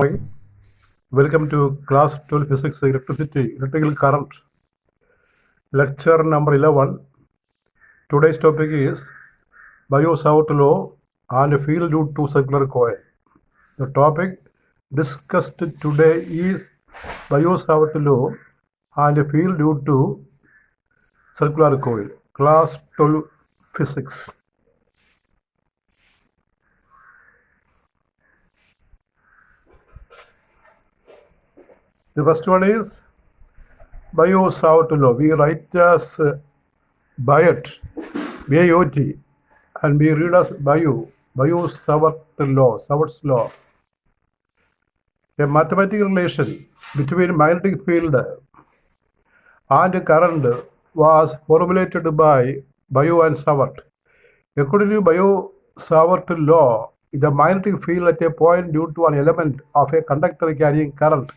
Welcome to class 12 physics electrical current lecture number 11. Today's topic is Biot-Savart law and field due to circular coil. The topic discussed today is Biot-Savart law and field due to circular coil. Class 12 physics. The first one is Biot-Savart law. We write as Biot, B-I-O-T, and we read as Biot-Savart law, Savart's law. A mathematical relation between magnetic field and current was formulated by Biot and Savart. According to Biot-Savart law, the magnetic field at a point due to an element of a conductor carrying current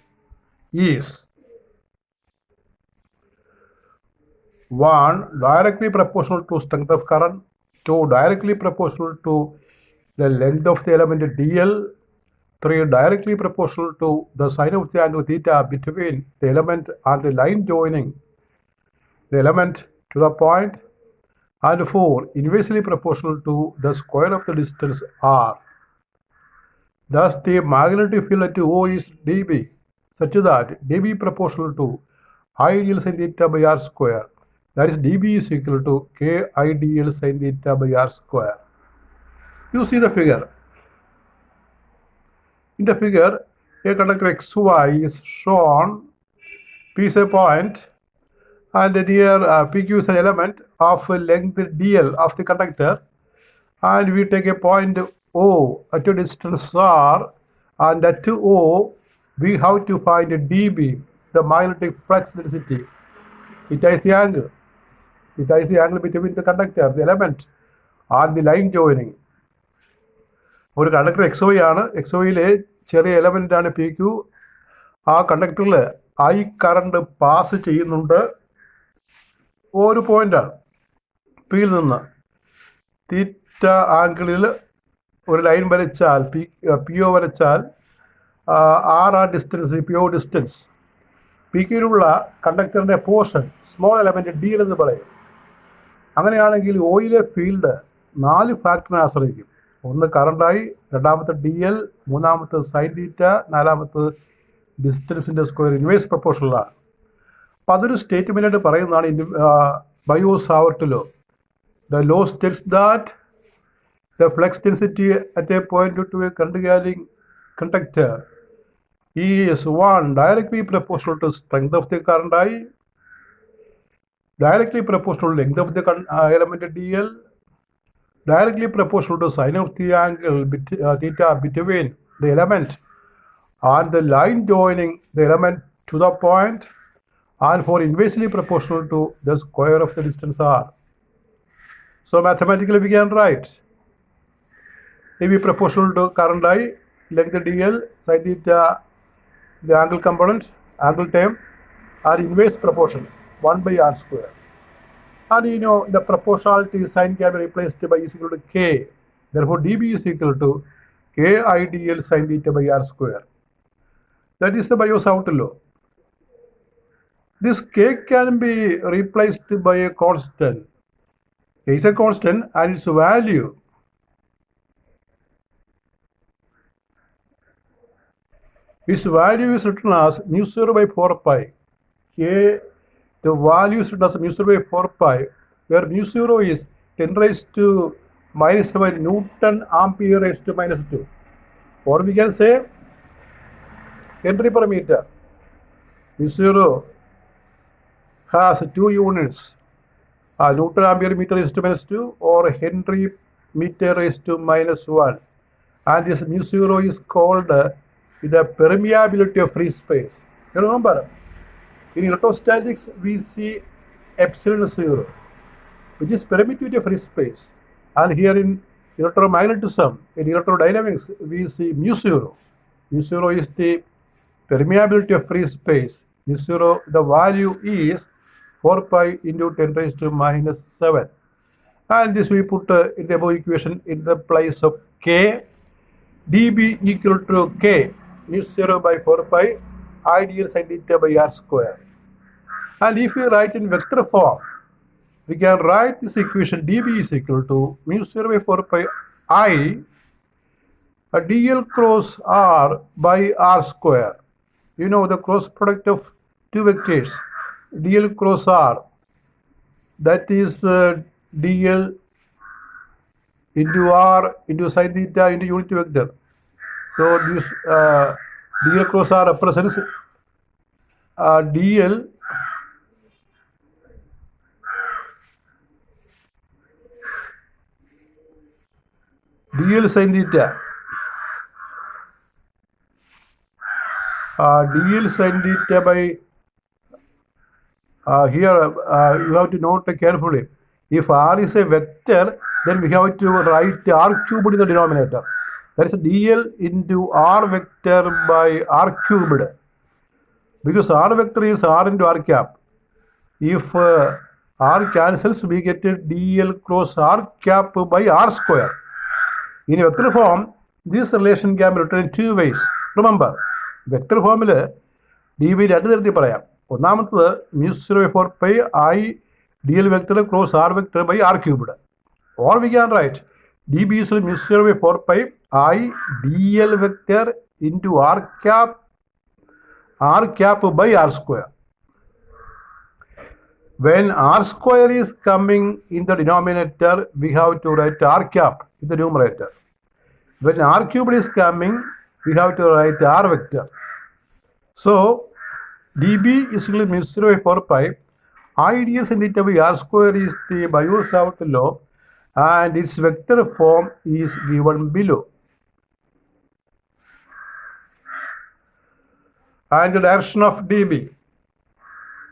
is 1. Directly proportional to strength of current, 2. Directly proportional to the length of the element dl, 3. Directly proportional to the sine of the angle theta between the element and the line joining the element to the point, and 4. Inversely proportional to the square of the distance r. Thus, the magnetic field at O is dB, such that dB proportional to ideal sin theta by r square. That is, dB is equal to k ideal sin theta by r square. You see the figure. In the figure, a conductor XY is shown. P is a point, and here PQ is an element of length dl of the conductor, and we take a point O at a distance r, and at O we have to find dB, the magnetic flux density. Theta is the angle. Theta is the angle between the conductor, the element, and the line joining. ഒരു conductor XY ആണ്. XYയിലെ ചെറിയ element ആണ് PQ. ആ കണ്ടക്ടറിൽ I current pass ചെയ്യുന്നുണ്ട്. ഒരു പോയിൻ്റാണ് പിയിൽ നിന്ന് തീറ്റ ആംഗിളിൽ ഒരു ലൈൻ വരച്ചാൽ PO വരച്ചാൽ ആർ ആ ഡിസ്റ്റൻസ്, PO ഡിസ്റ്റൻസ്. PQയിലുള്ള കണ്ടക്ടറിൻ്റെ പോർഷൻ സ്മോൾ എലമെൻറ്റ് ഡി എന്ന് പറയും. അങ്ങനെയാണെങ്കിൽ ഓയിലെ ഫീൽഡ് 4 ഫാക്ടറിനെ ആശ്രയിക്കും. ഒന്ന് കറണ്ടായി, രണ്ടാമത്തെ DL, മൂന്നാമത്തെ സൈൻ തീറ്റ, നാലാമത്തെ ഡിസ്റ്റൻസിൻ്റെ സ്ക്വയർ ഇൻവേഴ്സ് പ്രൊപ്പോർഷണലാണ്. അപ്പോൾ അതൊരു സ്റ്റേറ്റ്മെൻറ്റായിട്ട് പറയുന്നതാണ് Biot-Savart law. The law states that the flux density at a point to a current carrying conductor is 1. Directly proportional to strength of the current I, directly proportional to length of the element dl, directly proportional to sine of the angle theta between the element and the line joining the element to the point, and for inversely proportional to the square of the distance r. So mathematically we can write AB proportional to current I, length dl, sine theta, the angle component, angle term, are inverse proportion 1 by r square. And you know the proportionality sign can be replaced by is equal to k. Therefore, dB is equal to k ideal sin theta by r square. That is the Biot-Savart law. This k can be replaced by a constant. K is a constant, and its value is written as mu 0 by 4 pi. K, the value is written as mu 0 by 4 pi, where mu 0 is 10 raised to minus 7 Newton ampere raised to minus 2. Or we can say Henry per meter. Mu 0 has 2 units, Newton ampere meter raised to minus 2, or Henry meter raised to minus 1. And this mu 0 is called the permeability of free space. You remember, in electrostatics we see epsilon 0, which is permittivity of free space. And here in electromagnetism, in electrodynamics, we see mu 0. Mu 0 is the permeability of free space. Mu 0, the value is 4 pi into 10 raised to minus 7. And this we put in the above equation in the place of k. dB equal to k. mu 0 by 4 pi I dl sin theta by r square. And if you write in vector form, we can write this equation dB is equal to mu 0 by 4 pi I dl cross r by r square. You know the cross product of two vectors, dl cross r, that is dl into r into sin theta into unit vector. So this dl cross r represents dl sin theta, dl sin theta by here you have to note carefully. If r is a vector, then we have to write r cubed in the denominator. That is dl into r vector by r cubed, because r vector is r into r cap. If r cancels, we get dl cross r cap by r square. In vector form, this relation can be written in two ways. Remember, vector formula dB രണ്ട് തരത്തിൽ പറയാം. ഒന്നാമത്തത് mu 0 by 4 pi I dl vector cross r vector by r cubed. Or we can write dB is mu 0 by 4 pi I dl vector into r cap by r square. When r square is coming in the denominator, we have to write r cap in the numerator. When r cubed is coming, we have to write r vector. So dB is equal to mu 0 by 4 pi I dl sin theta by r square is the Biot-Savart law, and its vector form is given below. And the direction of dB.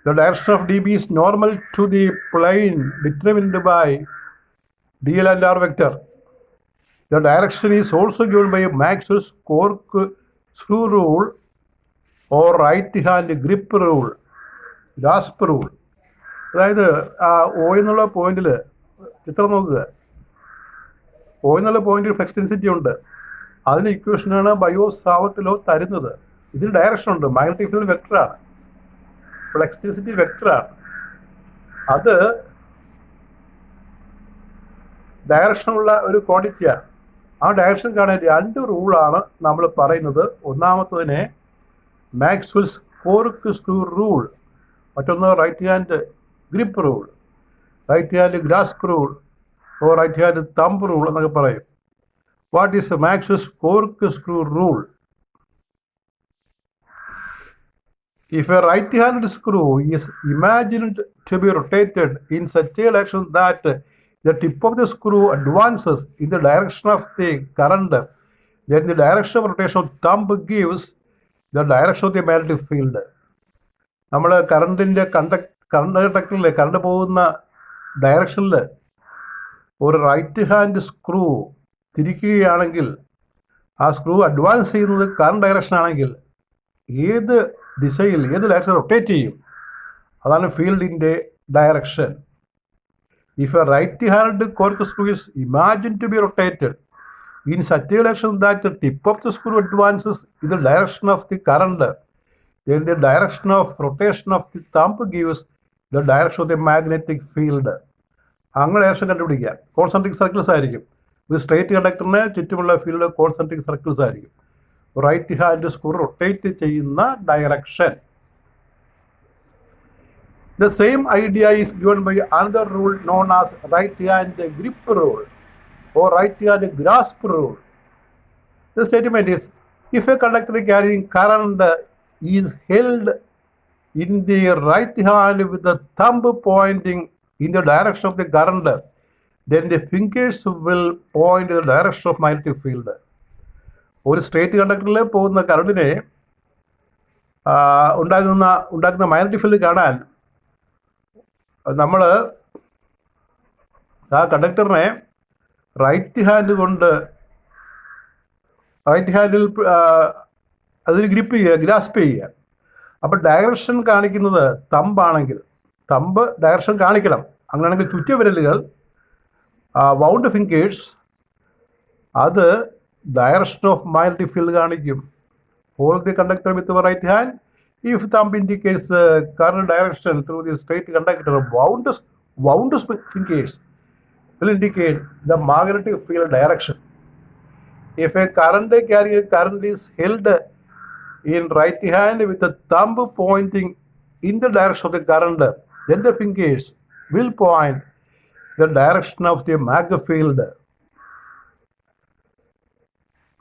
The direction of dB is normal to the plane determined by dl and r vector. The direction is also given by Maxwell's corkscrew rule or right hand grip rule, grasp rule. അതായത് O എന്നുള്ള പോയിന്റിൽ ചിത്രം നോക്കുക. O എന്നുള്ള പോയിന്റിൽ flux density ഉണ്ട്. അതിന് ഇക്വേഷനാണ് ബയോസാവർട്ട് law തരുന്നത്. ഇതിന് ഡയറക്ഷൻ ഉണ്ട്, മാഗ്നറ്റിക് ഫീൽഡ് വെക്ടറാണ്, ഫ്ലക്സ് ഡെൻസിറ്റി വെക്ടറാണ്. അത് ഡയറക്ഷനുള്ള ഒരു ക്വാണ്ടിറ്റിയാണ്. ആ ഡയറക്ഷൻ കാണാൻ രണ്ട് റൂളാണ് നമ്മൾ പറയുന്നത്. ഒന്നാമത്തതിനെ മാക്സ്വെൽസ് കോർക്സ്ക്രൂ റൂൾ, മറ്റൊന്ന് right hand grip rule, right hand grasp rule or right hand thumb rule എന്നൊക്കെ പറയും. What is Maxwell's corkscrew rule? If a right-handed screw is imagined to be rotated in such a direction that the tip of the screw advances in the direction of the current, then the direction of rotation of thumb gives the direction of the magnetic field. നമ്മൾ കറണ്ടിൻ്റെ കണ്ടക്ടറിൽ current പോകുന്ന ഡയറക്ഷനിൽ ഒരു right hand screw തിരിക്കുകയാണെങ്കിൽ ആ screw advance ചെയ്യുന്നത് current direction ആണെങ്കിൽ ഏത് ദിശയിൽ ഏത് ഡയറക്ഷൻ റൊട്ടേറ്റ് ചെയ്യും, അതാണ് ഫീൽഡിൻ്റെ direction. If a right-handed corkscrew is imagined to be rotated in such a direction that the tip of the screw advances in the direction of the current, then the direction of rotation of the thumb gives the direction of the magnetic field. അങ്ങനെ direction കണ്ടുപിടിക്കുക. Concentric circles ആയിരിക്കും. ഒരു straight കണ്ടക്ടറിന് ചുറ്റുമുള്ള field concentric circles ആയിരിക്കും. Right hand screw rotate ചെയ്യുന്ന direction. The same idea is given by another rule known as right hand grip rule or right hand grasp rule. The statement is, if a conductor carrying current is held in the right hand with the thumb pointing in the direction of the current, then the fingers will point in the direction of magnetic field. ഒരു straight കണ്ടക്ടറിൽ പോകുന്ന കറണ്ടിനെ ഉണ്ടാക്കുന്ന magnetic field കാണാൻ നമ്മൾ ആ കണ്ടക്ടറിനെ right handle അതിൽ grip ചെയ്യുക, grasp ചെയ്യുക. അപ്പോൾ ഡയറക്ഷൻ കാണിക്കുന്നത് തമ്പാണെങ്കിൽ തമ്പ് ഡയറക്ഷൻ കാണിക്കണം. അങ്ങനെയാണെങ്കിൽ ചുറ്റിയ വിരലുകൾ വൗണ്ട് ഫിംഗേഴ്സ് അത് ഡയറക്ഷൻ ഓഫ് മാഗ്നറ്റിക് ഫീൽഡ് കാണിക്കും. hold the conductor with your right hand. If thumb indicates the current direction through the straight conductor, wound fingers will indicate the magnetic field direction. If a current carrying current is held in right hand with the thumb pointing in the direction of the current, then the fingers will point the direction of the magnetic field.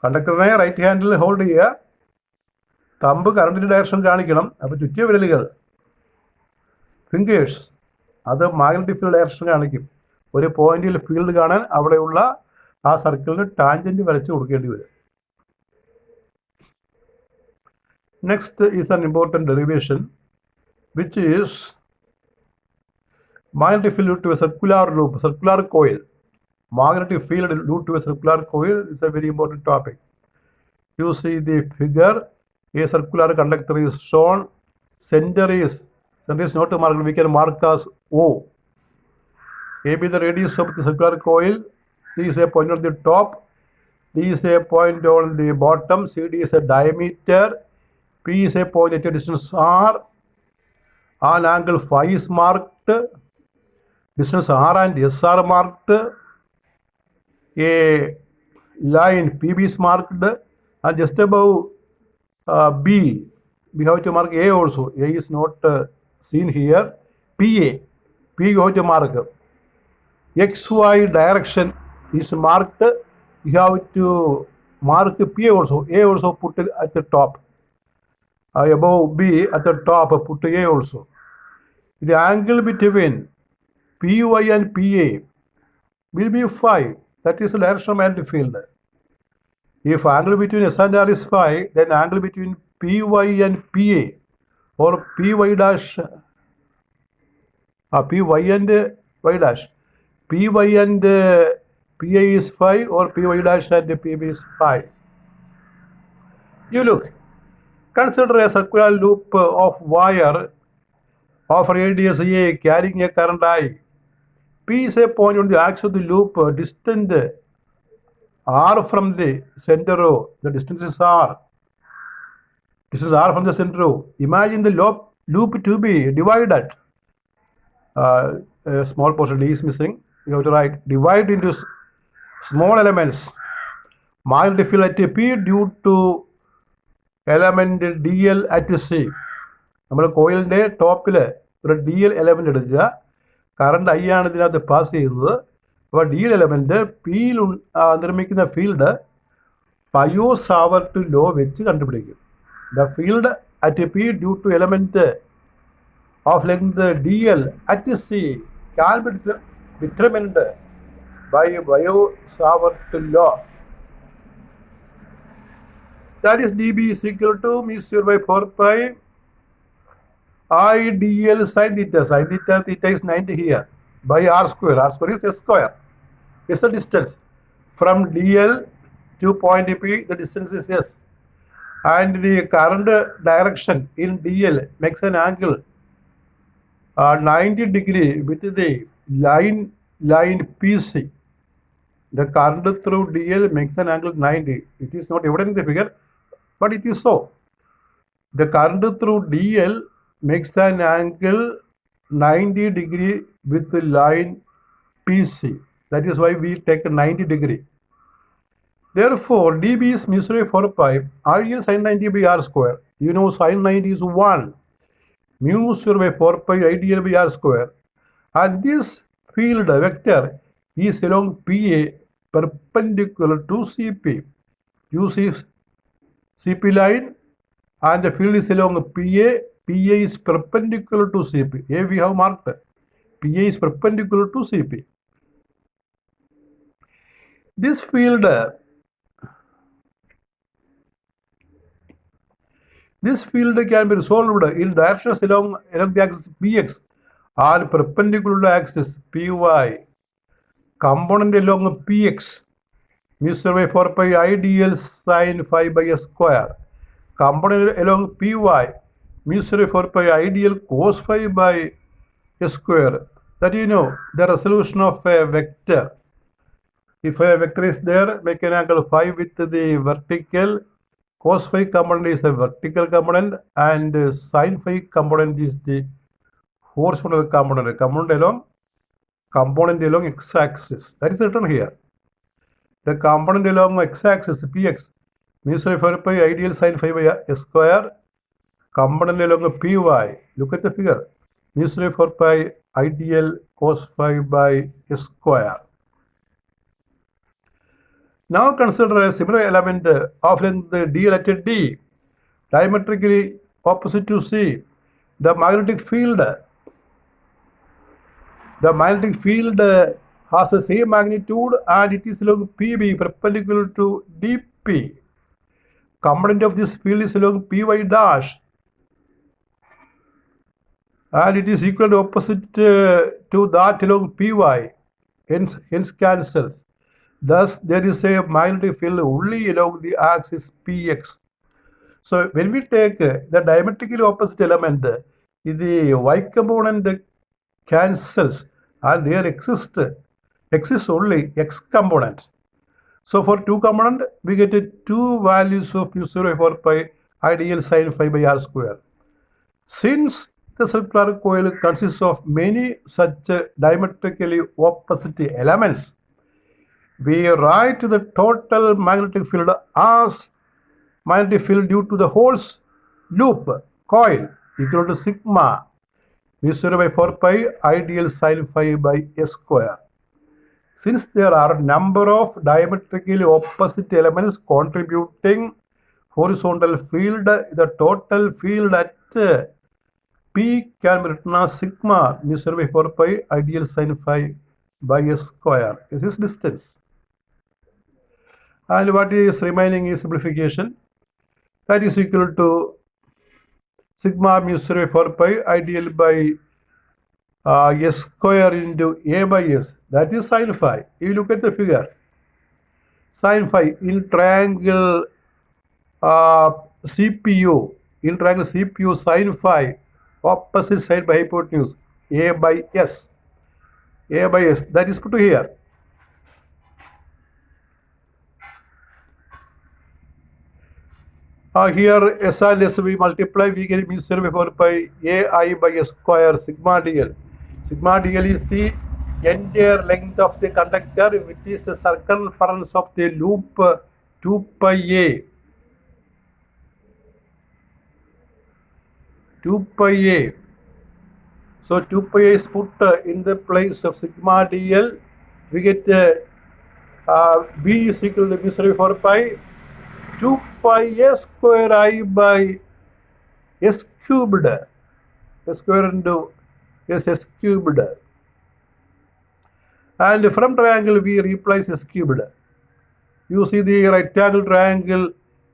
കണ്ടക്ടറിനെ right ഹാൻഡിൽ hold ചെയ്യുക, thumb കറണ്ടിൻ്റെ direction കാണിക്കണം. അപ്പോൾ ചുറ്റിയ വിരലുകൾ fingers അത് magnetic field direction കാണിക്കും. ഒരു പോയിന്റിൽ ഫീൽഡ് കാണാൻ അവിടെയുള്ള ആ സർക്കിളിന് ടാൻജൻറ്റ് വരച്ച് കൊടുക്കേണ്ടി വരും. Next is an important derivation which is magnetic field to a circular loop, circular coil. Magnetic field due to a circular coil is a very important topic. You see the figure, a circular conductor is shown, center is not marked, we can mark as O. A be the radius of the circular coil, C is a point on the top, D is a point on the bottom, CD is a diameter, P is a point at a distance R, an angle phi is marked, distance R and S are marked, a line PB is marked, and just above B we have to mark A also. A is not seen here. PA, P you have to mark. XY direction is marked, you have to mark P also. A also put it at the top. Above B at the top put A also. The angle between PY and PA will be phi. That is the direction of magnetic field. If angle between S and R is phi, then angle between PY and PA or PY dash, PY and Y dash, PY and PA is phi or PY dash and PB is phi. You look, consider a circular loop of wire of radius A carrying a current I. P is a point on the axis of the loop distant R from the center O. The distance is R. Distance R from the center O. Imagine the loop to be divided. A small portion D is missing. You have to write divide into small elements. Magnetic field at P due to element DL at C. നമ്മൾ കോയിലിൻ്റെ ടോപ്പിൽ ഒരു D L element എടുക്കുക. Current I ആണ് ഇതിനകത്ത് pass ചെയ്യുന്നത്. അപ്പോൾ D L element പിയിൽ നിർമ്മിക്കുന്ന ഫീൽഡ് പയോ സാവർട്ട് ലോ വെച്ച് കണ്ടുപിടിക്കും. The field at P due to element of length D L at C can be determined by Biot Savart law. That is D B is equal to μ0 by 4 pi I dl sin theta. Sin theta, theta is 90 here by r square. R square is s square. It's the distance from dl to point P. The distance is s, and the current direction in dl makes an angle 90 degree with the line PC. The current through dl makes an angle 90. It is not evident in the figure, but it is so. The current through dl makes an angle 90 degree with the line PC. That is why we take 90 degree. Therefore, dB is μ0 by 4 pi RL sin 90 by r square. You know sin 90 is 1. μ0 by 4 pi IDL by r square. And this field vector is along PA perpendicular to CP. You see CP line and the field is along PA. PA is perpendicular to CP. A we have marked. PA is perpendicular to CP. This field can be resolved in directions along the axis Px and perpendicular to axis Py. Component along Px μ0 by 4 pi IDL sin phi by s square. Component along Py μ0 by 4 pi IDL cos phi by s square. That you know the resolution of a vector. If a vector is there, make an angle phi with the vertical cos phi component is the vertical component and sin phi component is the horizontal component along x-axis. That is written here. The component along x-axis px means 4 pi ideal sin phi by s square. Component along py, look at the figure, means 4 pi ideal cos phi by s square. Now consider a similar element of length dl at d, diametrically opposite to C. The magnetic field has the same magnitude and it is along PB perpendicular to dP. Component of this field is along py dash and it is equal to opposite to that along py, hence cancels. Thus, there is a magnetic field only along the axis px. So, when we take the diametrically opposite element, the y component cancels and there exists only x component. So, for 2 component, we get 2 values of mu0 4 pi ideal sin phi by r square. Since the circular coil consists of many such diametrically opposite elements, we write the total magnetic field as magnetic field due to the holes loop coil equal to sigma mu0 by 4 pi ideal sin phi by s square. Since there are number of diametrically opposite elements contributing horizontal field, the total field at P can be written as sigma mu0 by 4 pi ideal sin phi by s square. This is distance. And what is remaining is simplification. That is equal to sigma mu0 by 4 pi ideal by s square into a by s. That is sin phi. You look at the figure. Sin phi in triangle CPU. In triangle CPU, sin phi opposite side by hypotenuse a by s. A by s. That is put to here. Here s and s we multiply, we get mu0 by 4 pi ai by s square sigma dl. Sigma dl is the entire length of the conductor, which is the circumference of the loop 2 pi a. 2 pi a. So 2 pi a is put in the place of sigma dl. We get b is equal to mu0 by 4 pi 2 pi a square I by s cubed. S square into s cubed. And from triangle we replace s cubed. You see the rectangle triangle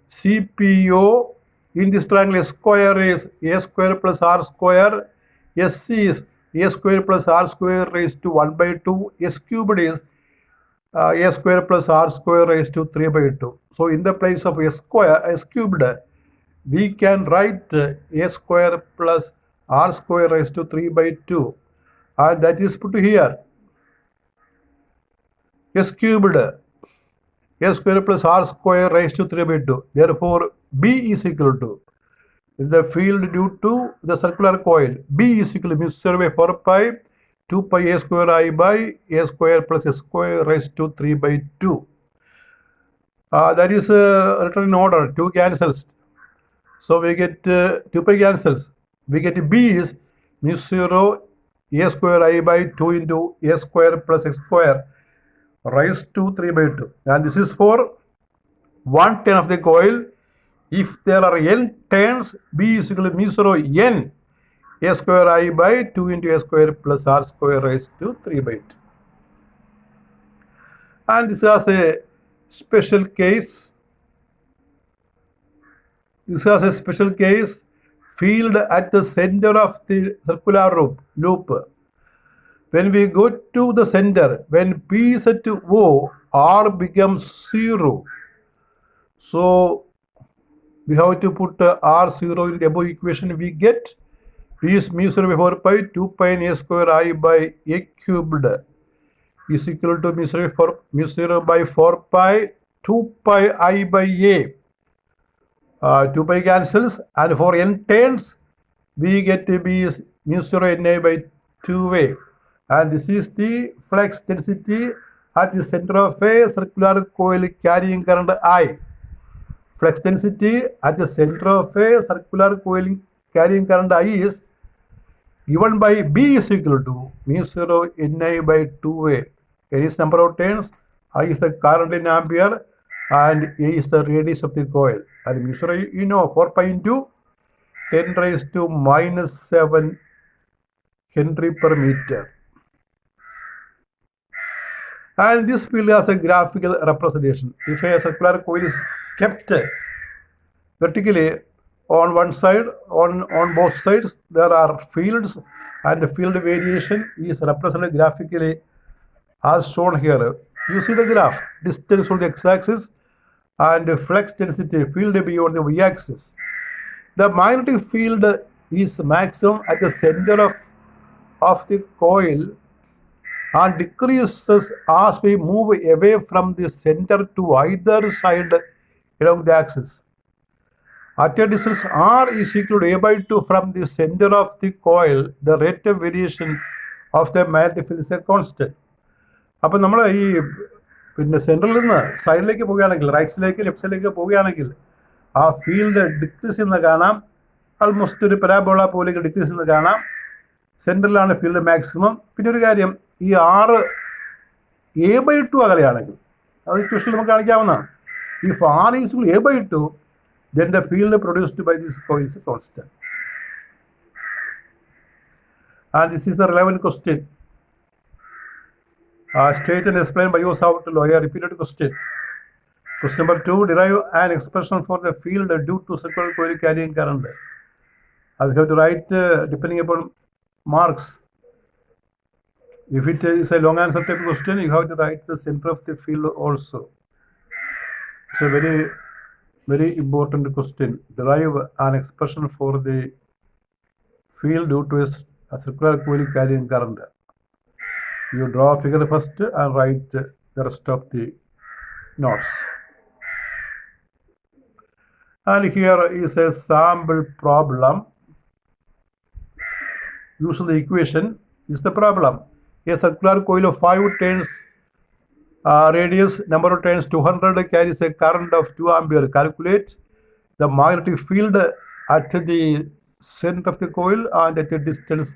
CPO. In this triangle s square is a square plus r square. SC is a square plus r square raised to 1 by 2. S cubed is a square plus r square raised to 3 by 2. So in the place of s cubed, we can write a square plus r square raised to 3 by 2. And that is put here. S cubed, a square plus r square raised to 3 by 2. Therefore, B is equal to the field due to the circular coil. B is equal to mu0 by 4 pi 2 pi a square I by a square plus s square raised to 3 by 2. That is written in order. 2 cancels. So we get 2 pi cancels. We get B is mu0 a square I by 2 into a square plus x square raised to 3 by 2. And this is for 1 turn of the coil. If there are n turns, B is equal to mu0 n a square I by 2 into a square plus r square raised to 3 by 2. And this has a special case. This has a special case, field at the center of the circular loop. When we go to the center, when P is at O, R becomes 0. So we have to put R0 in the above equation. We get P is mu0 by 4 pi 2 pi a square I by a cubed is equal to mu0 by 4 pi 2 pi I by a. 2 pi cancels, and for n turns we get B is mu 0 Na by 2a, and this is the flux density at the center of a circular coil carrying current I. Flux density at the center of a circular coil carrying current I is given by B is equal to mu 0 Na by 2a. N is number of turns, I is the current in ampere, and A is the radius of the coil. And mu 0, 4 pi into 10 raised to minus 7 Henry per meter. And this field has a graphical representation. If a circular coil is kept vertically on one side, on both sides, there are fields, and the field variation is represented graphically as shown here. You see the graph, distance on the x-axis and flux density, field beyond the y-axis. The magnetic field is maximum at the center of the coil and decreases as we move away from the center to either side along the axis. At a distance r is equal to a by 2 from the center of the coil, the rate of variation of the magnetic field is a constant. അപ്പം നമ്മൾ ഈ സെൻട്രലിൽ നിന്ന് സൈഡിലേക്ക് പോവുകയാണെങ്കിൽ, right സൈഡിലേക്ക് left സൈഡിലേക്ക് പോവുകയാണെങ്കിൽ ആ ഫീൽഡ് ഡിക്രീസ് ചെയ്യുന്നത് കാണാം. ആൾമോസ്റ്റ് ഒരു പരാബോള പോലെ ഡിക്രീസ് ചെയ്യുന്നത് കാണാം. സെൻട്രലിലാണ് ഫീൽഡ് മാക്സിമം. പിന്നെ ഒരു കാര്യം, ഈ ആറ് എ ബൈ 2 അകലെയാണെങ്കിൽ, അത് ഇക്വേഷനിൽ നമുക്ക് കാണിക്കാവുന്നതാണ്. If r is equal to a by 2, then the field produced by this coil is constant. And this is the relevant question. State and explain by yourself to lawyer. Repeated question. Question number 2, derive an expression for the field due to circular coil carrying current. I will have to write depending upon marks. If it is a long answer type question, you have to write the center of the field also. It's a very, very important question. Derive an expression for the field due to a circular coil carrying current. You draw a figure first and write the rest of the notes. And here is a sample problem. Use the equation. This is the problem. A circular coil of 5 turns, radius, number of turns 200, carries a current of 2 ampere. Calculate the magnetic field at the center of the coil and at a distance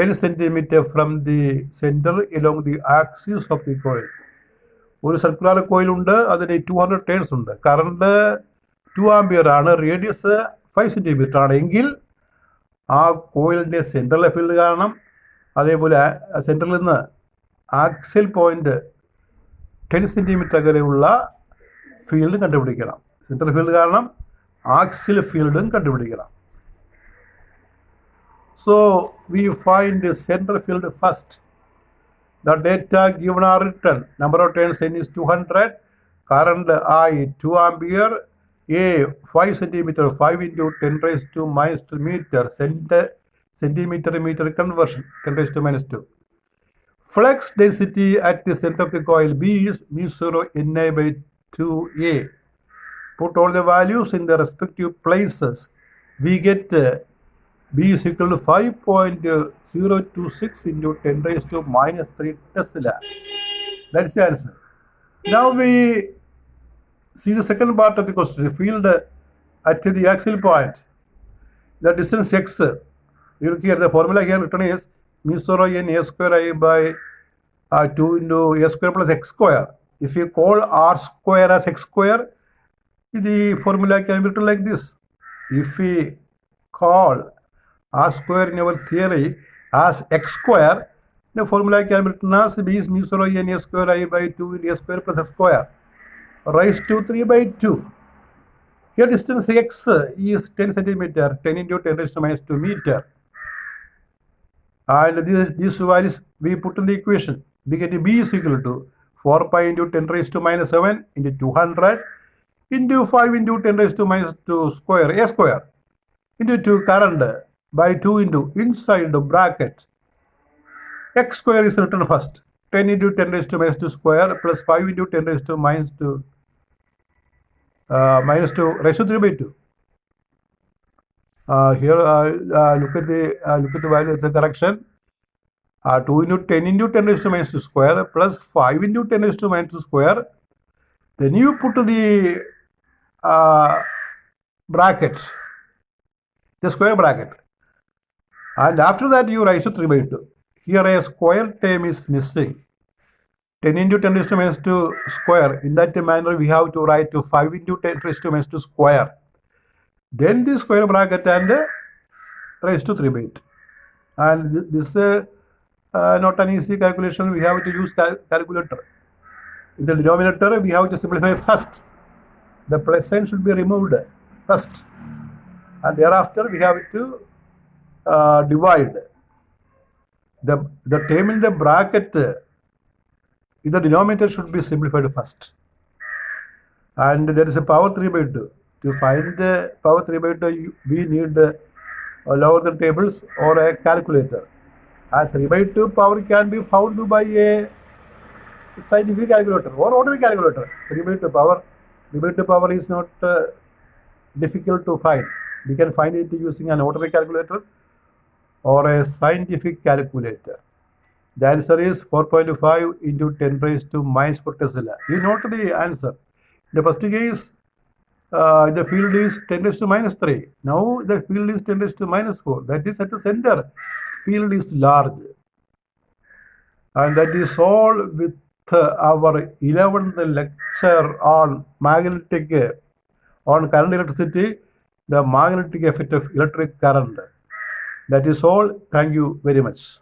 10 centimeter from the center along the axis of the coil. ഒരു circular coil ഉണ്ട്, അതിന് 200 turns ഉണ്ട്. Current 2 ampere ആണ്, radius 5 centimetre ആണ്. എങ്കിൽ ആ കോയിലിൻ്റെ central field കാണണം. അതേപോലെ സെൻട്രലിൽ നിന്ന് ആക്സിൽ പോയിന്റ് 10 സെൻറ്റിമീറ്റർ അകലെയുള്ള ഫീൽഡ് കണ്ടുപിടിക്കണം. സെൻട്രൽ ഫീൽഡ് കാരണം ആക്സിൽ ഫീൽഡും കണ്ടുപിടിക്കണം. So we find the central field first. The data given are written. Number of turns n is 200. Current I 2 ampere. A 5 centimeter, 5 into 10 raised to minus 2 meter. Centimeter meter conversion, 10 raised to minus 2. Flux density at the center of the coil B is mu 0 Na by 2a. Put all the values in the respective places. We get B is equal to 5.026 into 10 raised to minus 3 Tesla. That's the answer. Now we see the second part of the question. The field at the axial point, the distance x. You look here, the formula here written is mu 0 n a square I by 2 into a square plus x square. If you call r square as x square, the formula can be written like this. If we call r square in our theory as x square, the formula can be written as b is mu 0 n a square I by 2 into a square plus x square raised to 3 by 2. Here distance x is 10 centimeter, 10 into 10 raised to minus 2 meter. And these values we put in the equation. We get b is equal to 4 pi into 10 raised to minus 7 into 200 into 5 into 10 raised to minus 2 square, a square, into 2 current by 2 into inside the bracket. X square is written first. 10 into 10 raised to minus 2 square plus 5 into 10 raised to minus 2 minus 2 raised to 3 by 2. Here, look at the value. It's a correction. 2 into 10 into 10 raised to minus 2 square plus 5 into 10 raised to minus 2 square. Then you put the bracket, the square bracket, and after that you raise to 3 by 2. Here a square term is missing. 10 into 10 raised to minus 2 square. In that manner, we have to write to 5 into 10 raised to minus 2 square. Then the square bracket and raised to 3 by 8. And this is not an easy calculation. We have to use calculator. In the denominator, we have to simplify first. The plus sign should be removed first. And thereafter, we have to divide. The term in the bracket in the denominator should be simplified first. And there is a power 3 by 2. To find the power 3 by 2, we need logarithmic tables or a calculator. And 3 by 2 power can be found by a scientific calculator or ordinary calculator. 3 by 2 power is not difficult to find. We can find it using an ordinary calculator or a scientific calculator. The answer is 4.5 into 10 raised to minus 4 Tesla. You note the answer. The first case, the field is 10 raised to minus 3. Now the field is 10 raised to minus 4. That is at the center. Field is large. And that is all with our 11th lecture on current electricity, the magnetic effect of electric current. That is all. Thank you very much.